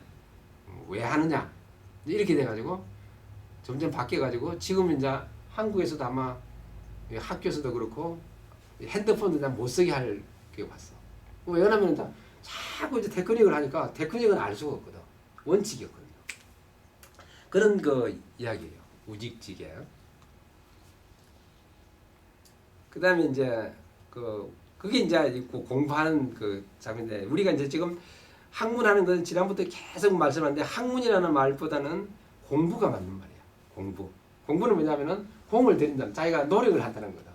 왜 하느냐? 이렇게 돼가지고 점점 바뀌어가지고 지금 이제 한국에서도 아마 학교에서도 그렇고 핸드폰도 못 쓰게 할 게 왔어. 왜냐면 이제 자꾸 이제 테크닉을 하니까 테크닉은 알 수가 없거든. 원칙이었거든요. 그런 그 이야기예요. 우직지게. 그다음에 이제 그게 이제 공부하는 그 장면인데 우리가 이제 지금 학문하는 건 지난부터 계속 말씀하는데 학문이라는 말보다는 공부가 맞는 말이야. 공부는 뭐냐면은 공을 들인다는 자기가 노력을 한다는 거다.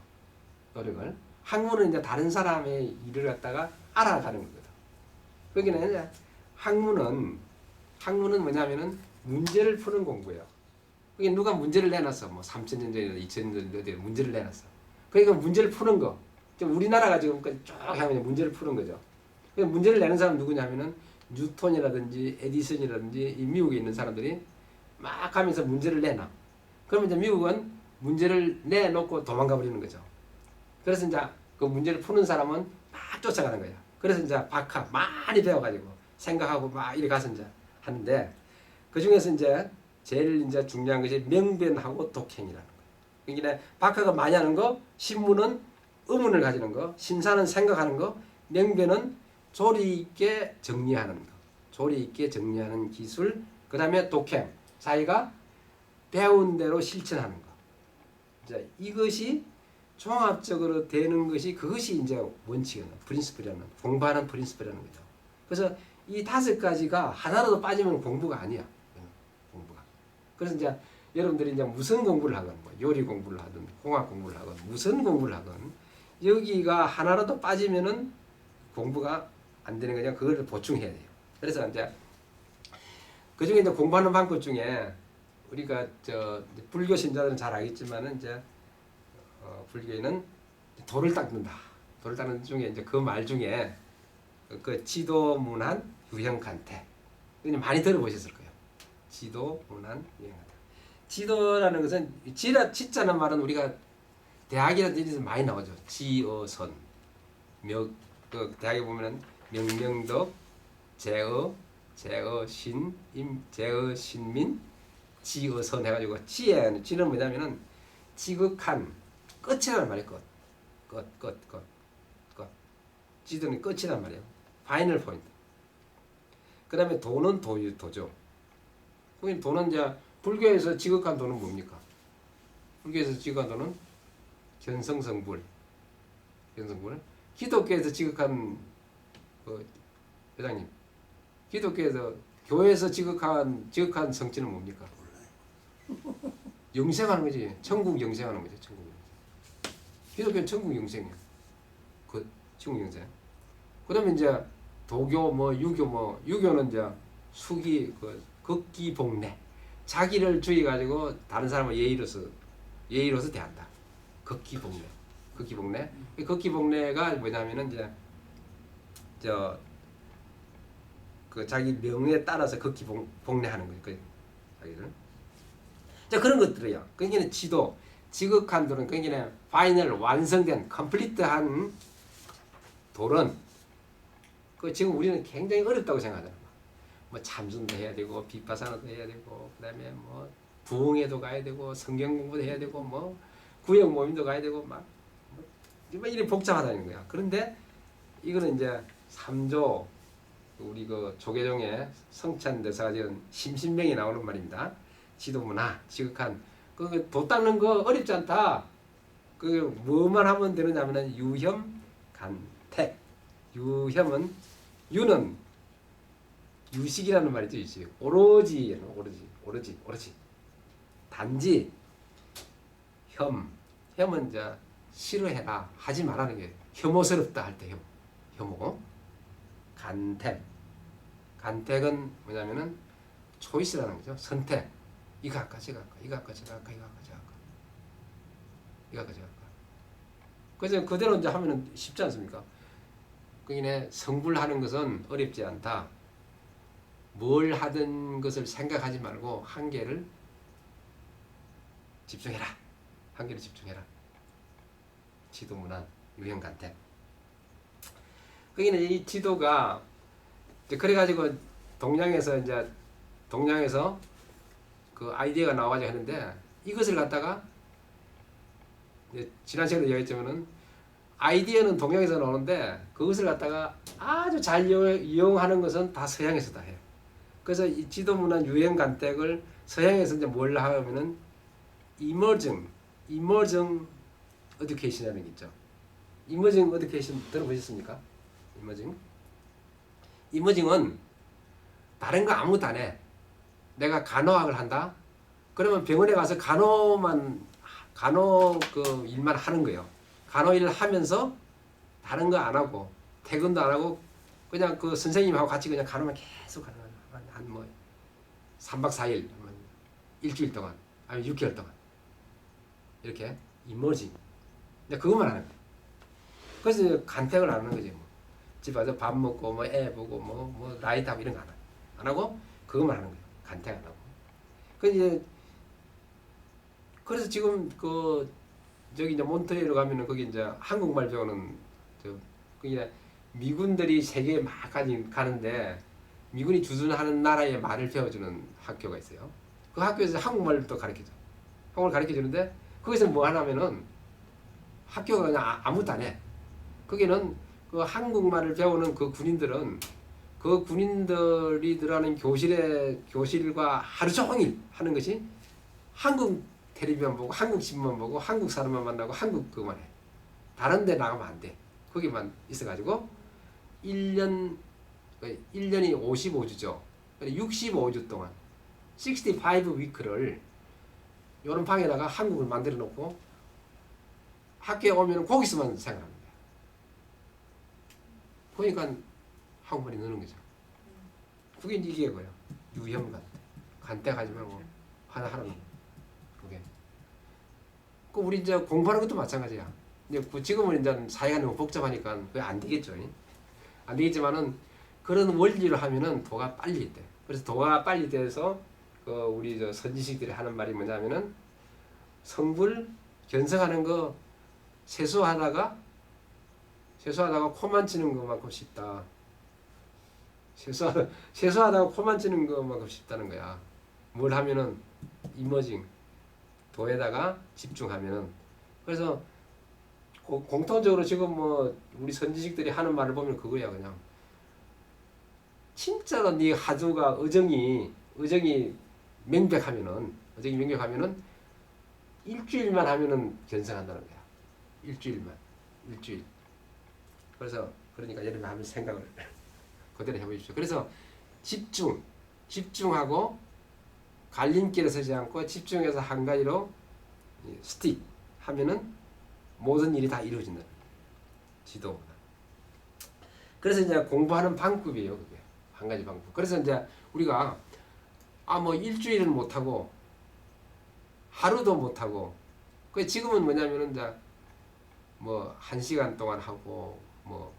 노력을. 학문은 이제 다른 사람의 일을 갖다가 알아가는 거거든. 그러니까 이제 학문은 뭐냐면은 문제를 푸는 공부예요. 그게 누가 문제를 내놨어. 뭐 3,000년 전이나 2,000년 전에 문제를 내놨어. 그러니까 문제를 푸는 거. 우리나라가 지금 쭉 하면 문제를 푸는 거죠. 그러니까 문제를 내는 사람 누구냐면은 뉴턴이라든지 에디슨이라든지 이 미국에 있는 사람들이 막 하면서 문제를 내놔. 그러면 이제 미국은 문제를 내놓고 도망가 버리는 거죠. 그래서 이제 그 문제를 푸는 사람은 막 쫓아가는 거야. 그래서 이제 박하 많이 배워가지고 생각하고 막 이렇게 가서 이제 하는데 그 중에서 이제 제일 이제 중요한 것이 명변하고 독행이라는 거예요. 그러니까 박하가 많이 하는 거, 신문은 의문을 가지는 거, 신사는 생각하는 거, 명변은 조리 있게 정리하는 거, 조리 있게 정리하는 기술, 그 다음에 독행, 자기가 배운 대로 실천하는 거. 이제 이것이 종합적으로 되는 것이 그것이 이제 원칙이라는 프린시플이라는 공부하는 프린시플이라는 거죠. 그래서 이 5가지가 하나라도 빠지면 공부가 아니야. 공부가. 그래서 이제 여러분들이 이제 무슨 공부를 하건 뭐 요리 공부를 하든 공학 공부를 하건 무슨 공부를 하건 여기가 하나라도 빠지면은 공부가 안 되는 거냐 그거를 보충해야 돼요. 그래서 이제 그 중에 이제 공부하는 방법 중에 우리가 불교 신자들은 잘 알겠지만은 이제 불교에는 돌을 닦는다. 돌을 닦는 중에 이제 그 말 중에 그 지도문안 유형간태 많이 들어보셨을 거예요. 지도문안 유형간태. 지도라는 것은 지자는 말은 우리가 대학이라는 데서 많이 나오죠. 지어선 그 대학에 보면은 명명덕, 제어신, 제어신민, 지어선 해가지고 지는 뭐냐면은 지극한 끝이라는 말이에요. 끝. 지도는 끝이란 말이에요. 파이널 포인트. 그 다음에 도는 도죠. 도는 이제 불교에서 지극한 도는 뭡니까? 불교에서 지극한 도는 견성성불. 기독교에서 지극한 회장님. 기독교에서 교회에서 지극한 성취는 뭡니까? 영생하는 거지. 천국 영생하는 거지. 천국 영생. 기독교는 천국 영생이야. 그 천국 영생. 그다음에 이제 도교 유교는 이제 수기 극기복례. 자기를 주의 가지고 다른 사람을 예의로서 대한다. 극기복례. 극기복례가 뭐냐면은 이제 그 자기 명에 따라서 극기복례하는 거예요. 그 자기를. 자 그런 것들이야. 그러니까 지도, 지극한 도는 그러니까 파이널 완성된 컴플리트한 도는 그 지금 우리는 굉장히 어렵다고 생각하잖아. 뭐 참선도 해야 되고 비파사나도 해야 되고 그다음에 뭐 부흥회도 가야 되고 성경 공부도 해야 되고 뭐 구역 모임도 가야 되고 막 이렇게 복잡하다는 거야. 그런데 이거는 이제 3조 우리 그 조계종의 성찬대사가 지금 심신명이 나오는 말입니다. 지도문화, 지극한 도 닦는 거 어렵지 않다. 그 뭐만 하면 되느냐면은 유혐, 간택. 유혐은 유는 유식이라는 말이죠. 유식. 오로지. 단지 혐은 이제 싫어해라 하지 말라는 게 혐오스럽다 할 때 혐오. 간택은 뭐냐면은 초이스라는 거죠. 선택. 이거 할까 저거 할까 이거 할까 저거 할까 이거 할까 저거 할까 이거 할까 저거 할까. 그래서 그대로 이제 하면은 쉽지 않습니까? 그러니까 성불하는 것은 어렵지 않다. 뭘 하든 것을 생각하지 말고 한계를 집중해라. 한계를 집중해라. 지도문안 유형간택. 그러니까 이 지도가 그래가지고 동양에서 그 아이디어가 나와가지고 하는데 이것을 갖다가 지난 시간에 이야기했지만은 아이디어는 동양에서 나오는데 그것을 갖다가 아주 잘 이용하는 것은 다 서양에서 다 해요. 그래서 이 지도문화 유행 간택을 서양에서 이제 뭘 하면은 이머징 에듀케이션이라는 게 있죠. 이머징 에듀케이션 들어보셨습니까? 이머징은 다른 거 아무것도 안 해. 내가 간호학을 한다. 그러면 병원에 가서 간호 그 일만 하는 거예요. 간호 일을 하면서 다른 거 안 하고 퇴근도 안 하고 그냥 그 선생님하고 같이 그냥 간호만 계속 하는 한뭐 3박 4일, 일주일 동안, 아니면 6개월 동안 이렇게 이머징. 그것만 하는 거예요. 그래서 이제 간택을 안 하는 거지 뭐. 집 와서 밥 먹고 뭐 애 보고 뭐 라이트하고 이런 거 안 하고 그것만 하는 거예요. 간택 안 하고. 그래서 지금 저기 이제 몬트리올로 가면은 거기 이제 한국말 배우는 그게 미군들이 세계에 막 가는데 미군이 주둔하는 나라의 말을 배워주는 학교가 있어요. 그 학교에서 한국말을 또 가르쳐줘. 한국말 가르쳐주는데 거기서 뭐 하냐면은 학교가 그냥 아무것도 안 해. 거기는 그 한국말을 배우는 그 군인들은 그 군인들이 들어가는 교실과 하루 종일 하는 것이 한국 텔레비전 보고 한국 신문 보고 한국 사람만 만나고 한국 그만 해. 다른 데 나가면 안 돼. 거기만 있어가지고 1년이 55주죠. 65주 동안 65 위크를 요런 방에다가 한국을 만들어 놓고 학교에 오면 거기서만 생활하는 거야. 그러니까 한국말이 느는 거죠. 그게 이게 뭐야? 유형 간택하지 말고 하나 하라는 거. 그게. 그 우리 이제 공부하는 것도 마찬가지야. 근데 지금은 이제 사회가 너무 복잡하니까 그게 안 되겠죠. 안 되겠지만은 그런 원리로 하면은 도가 빨리 돼. 그래서 도가 빨리 돼서 그 우리 저 선지식들이 하는 말이 뭐냐면은 성불 견성하는 거 세수하다가 코만 치는 것만큼 쉽다. 세수하다가 코만 치는 것만큼 쉽다는 거야. 뭘 하면은 이머징 도에다가 집중하면은. 그래서 공통적으로 지금 뭐 우리 선지식들이 하는 말을 보면 그거야. 그냥 진짜로 네 하두가 의정이 명백하면은 일주일만 하면은 견성한다는 거야. 일주일. 그러니까 여러분 한번 생각을 그대로 해보십시오. 그래서 집중하고 갈림길에 서지 않고 집중해서 한 가지로 스틱 하면은 모든 일이 다 이루어진다는 거예요. 지도보다. 그래서 이제 공부하는 방법이에요. 그게 한 가지 방법. 그래서 이제 우리가 뭐 일주일은 못하고 하루도 못하고 그 지금은 뭐냐면은 이제 뭐 1시간 동안 하고 뭐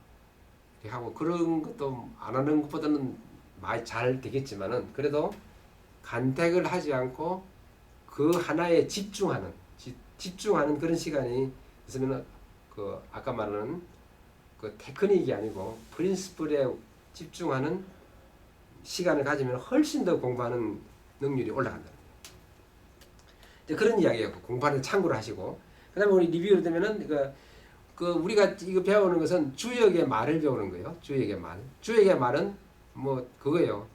이렇게 하고 그런 것도 안 하는 것보다는 많이 잘 되겠지만은 그래도 간택을 하지 않고 그 하나에 집중하는 그런 시간이 있으면 그 아까 말하는 그 테크닉이 아니고 프린시플에 집중하는 시간을 가지면 훨씬 더 공부하는 능률이 올라간다. 그런 이야기예요. 공부하는 참고를 하시고 그다음에 우리 리뷰를 되면은 우리가 이거 배우는 것은 주역의 말을 배우는 거예요. 주역의 말은 뭐 그거예요.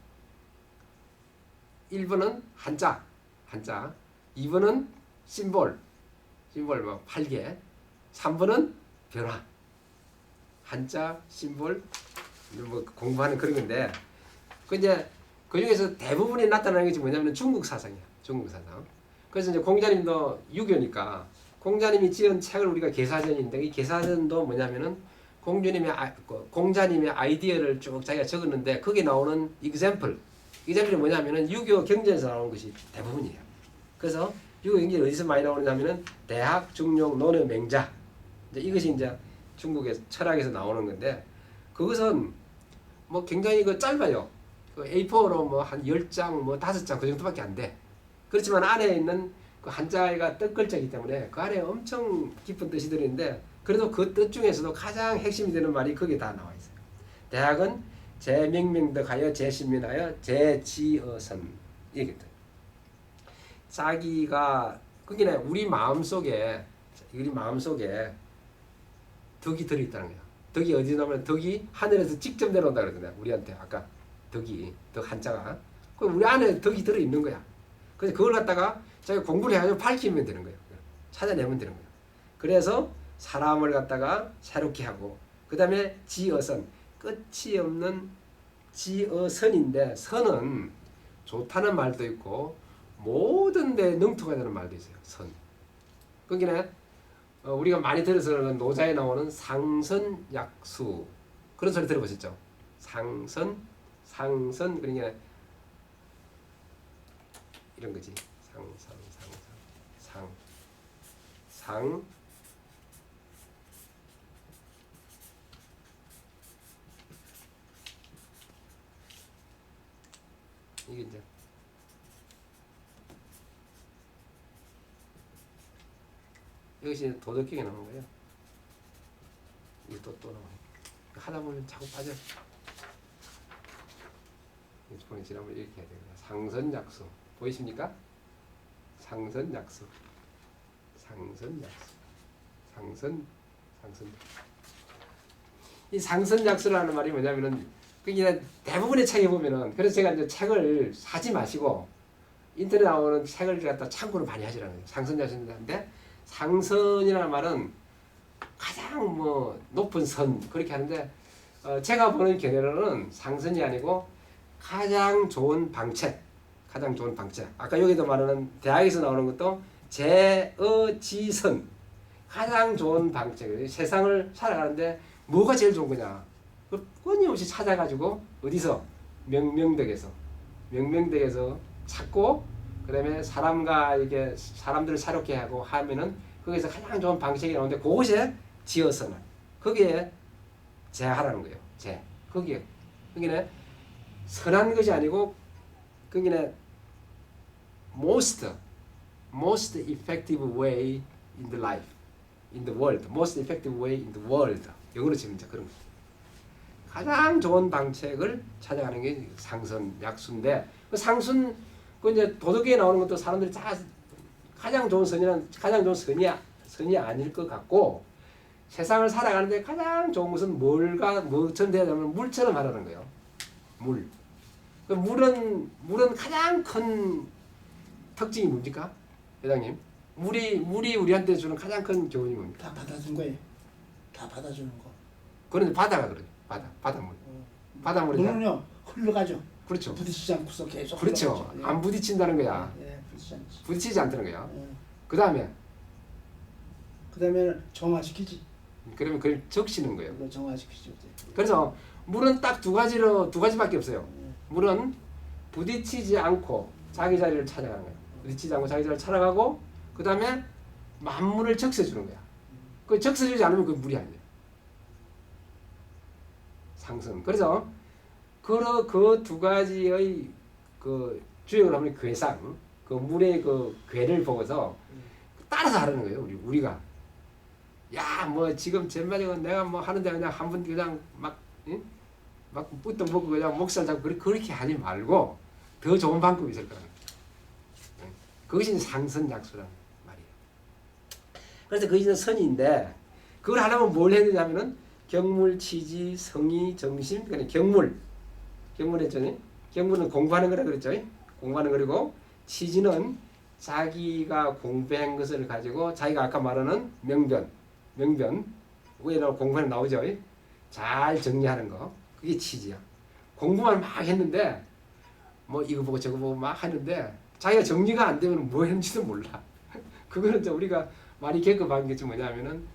1번은 한자. 2번은 심볼 뭐 8개. 3번은 변화. 한자, 심볼 뭐 공부하는 그런 건데 그 중에서 대부분이 나타나는 것이 뭐냐면 중국 사상이야. 그래서 이제 공자님도 유교니까 공자님이 지은 책을 우리가 계사전인데 이 계사전도 뭐냐면은 공자님의 아이디어를 쭉 자기가 적었는데 거기에 나오는 example이 뭐냐면은 유교 경전에서 나오는 것이 대부분이에요. 그래서 유교 경전이 어디서 많이 나오느냐면은 대학, 중용, 논의, 맹자 이것이 이제 중국의 철학에서 나오는 건데 그것은 뭐 굉장히 짧아요. A4로 뭐 한 10장, 뭐 5장 그 정도밖에 안 돼. 그렇지만 안에 있는 그 한자가 뜻글자이기 때문에 그 안에 엄청 깊은 뜻이 들어있는데 그래도 그 뜻 중에서도 가장 핵심이 되는 말이 거기에 다 나와 있어요. 대학은 제명명덕하여 제신민하여 제지어선 이게 자기가 그게 우리 마음속에 덕이 들어있다는 거야. 덕이 어디 나면 덕이 하늘에서 직접 내려온다 그러잖아요. 우리한테 아까 덕이 덕 한자가 그 우리 안에 덕이 들어있는 거야. 그래서 그걸 갖다가 자기가 공부를 해가지고 밝히면 되는 거예요. 찾아내면 되는 거예요. 그래서 사람을 갖다가 새롭게 하고 그 다음에 지어선 끝이 없는 지어선인데 선은 좋다는 말도 있고 모든 데 능통하다는 말도 있어요. 선. 그러니까 우리가 많이 들어서는 노자에 나오는 상선약수 그런 소리 들어보셨죠? 상선 그러니까 이런 거지. 상 이게 이제 이것이 도덕경에 나오는 거예요. 이게 또 나와요. 하다 보면 자꾸 빠져. 보니 지난번에 이렇게 해야 되겠다. 상선약수 보이십니까? 상선약수. 이 상선약수라는 말이 뭐냐면은 그냥 대부분의 책에 보면은 그래서 제가 이제 책을 사지 마시고 인터넷 나오는 책을 갖다 참고를 많이 하시라는 거예요. 상선약수인데 상선이라는 말은 가장 뭐 높은 선 그렇게 하는데 제가 보는 견해로는 상선이 아니고 가장 좋은 방책. 아까 여기도 말하는 대학에서 나오는 것도 제어지선. 가장 좋은 방책. 세상을 살아가는데 뭐가 제일 좋은 거냐. 끊임없이 찾아가지고 어디서 명명덕에서 찾고 그다음에 사람과 이게 사람들을 새롭게 하고 하면은 거기서 가장 좋은 방식이 나오는데 그것에 지어서는 거기에 제하라는 거예요. 거기에 그게 선한 것이 아니고 그게 most effective way in the life, in the world, most effective way in the world. 영어로 치면 이제 그런 거. 가장 좋은 방책을 찾아가는 게 상선약수인데 그 상순 그 이제 도덕에 나오는 것도 사람들이 다 가장 좋은 선이 아닐 것 같고 세상을 살아가는데 가장 좋은 것은 뭐처럼 돼야 되면 물처럼 하라는 거예요. 물. 그 물은 가장 큰 특징이 뭡니까, 회장님? 물이 우리한테 주는 가장 큰 교훈이 뭡니까? 다 받아준 거예요. 다 받아주는 거. 그런데 바다가 그래요. 바닷물. 바닷물이 물은요 흘러가죠. 그렇죠. 부딪히지 않고서 계속. 그렇죠. 흘러가죠. 예. 안 부딪힌다는 거야. 예, 부딪히지 않지. 부딪히지 않다는 거야. 예. 그 다음에 그다음에는 정화시키지. 그러면 그걸 적시는 거예요. 그걸 정화시키지. 그래서 물은 딱 두 가지밖에 없어요. 예. 물은 부딪히지 않고 자기 자리를 찾아가는 거예요. 부딪히지 않고 자기 자리를 찾아가고 그 다음에 만물을 적셔주는 거야. 그 적셔주지 않으면 그 물이 아니에요. 상승. 그래서 그 두 가지의 그 주역을 하면 괴상, 그 물의 그 괴를 보고서 따라서 하라는 거예요. 우리가 야 뭐 지금 젠마저가 내가 뭐 하는데 그냥 한 번 그냥 막 뿌떠 먹고 그냥 목살 잡고 그렇게 하지 말고 더 좋은 방법이 있을 거라는 거예요. 그것이 상선약수라는 말이에요. 그래서 그것이 선인데 그걸 하려면 뭘 해야 되냐면은 경물, 치지, 성의, 정심, 그러니까 경물했죠. 경물은 공부하는 거라 그랬죠. 공부하는 거리고 치지는 자기가 공부한 것을 가지고 자기가 아까 말하는 명변 위에다 공부하는 나오죠. 잘 정리하는 거 그게 치지야. 공부만 막 했는데 뭐 이거 보고 저거 보고 막 하는데 자기가 정리가 안 되면 뭐 했는지도 몰라. 그거는 이제 우리가 많이 겪어본 게 뭐냐면은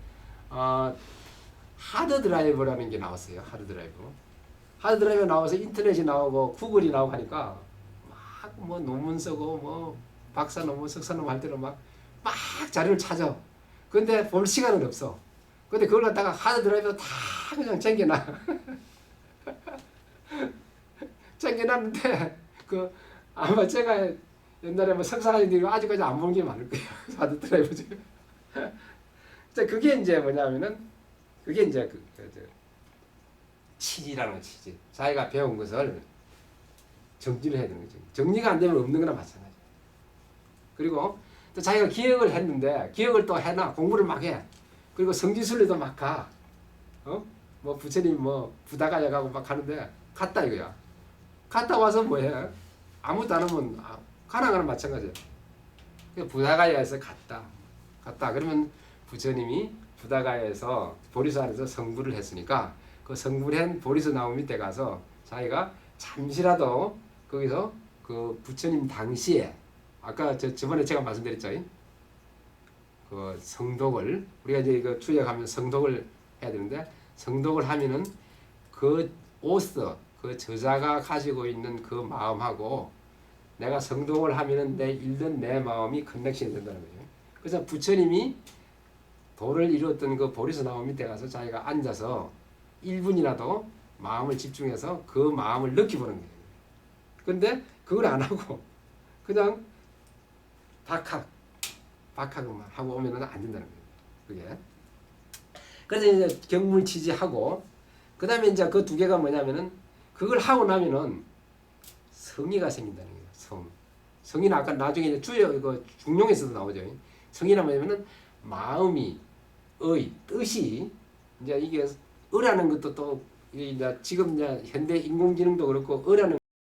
하드 드라이브라는 게 나왔어요. 하드 드라이브 나와서 인터넷이 나오고 구글이 나오고 하니까 막 뭐 논문 쓰고 뭐 박사 논문 석사 논문 할 때는 막 자료를 찾아. 근데 볼 시간은 없어. 근데 그걸 갖다가 하드 드라이브로 다 그냥 챙겨놔. 챙겨놨는데 그 아마 제가 옛날에 뭐 석사하는데 아직까지 안 본 게 많을 거예요. 하드 드라이브 중에. 그게 이제 뭐냐면은 그게 이제 치지라는 거 치지. 자기가 배운 것을 정리를 해야 되는 거죠. 정리가 안 되면 없는 거나 마찬가지. 그리고 또 자기가 기억을 했는데 기억을 또 해놔. 공부를 막 해. 그리고 성지순례도 막 가. 뭐 부처님 뭐 부다가야 가고 막 가는데 갔다 이거야. 갔다 와서 뭐해? 아무도 안 하면 가는 거랑 마찬가지야. 부다가야에서 갔다. 그러면 부처님이 부다가야에서 보리수 안에서 성불을 했으니까 그 성불한 보리수 나무 밑에 가서 자기가 잠시라도 거기서 그 부처님 당시에 아까 저번에 제가 말씀드렸죠. 그 성독을 우리가 이제 그 추역하면 성독을 해야 되는데 성독을 하면은 그 오스 그 저자가 가지고 있는 그 마음하고 내가 성독을 하면은 내 읽는 내 마음이 커넥션이 된다는 거예요. 그래서 부처님이 도를 이루었던 그 보리수 나무 밑에 가서 자기가 앉아서 1분이라도 마음을 집중해서 그 마음을 느껴보는 거예요. 근데 그걸 안 하고 그냥 박학만 하고 오면은 안 된다는 거예요. 그게. 그래서 이제 경물치지하고 그 다음에 이제 그 두 개가 뭐냐면은 그걸 하고 나면은 성의가 생긴다는 거예요. 성의는 아까 나중에 이제 중용에서도 나오죠. 성의란 뭐냐면은 마음이 뜻이 이제 이게 의라는 것도 또 이제 지금 이제 현대 인공지능도 그렇고 의라는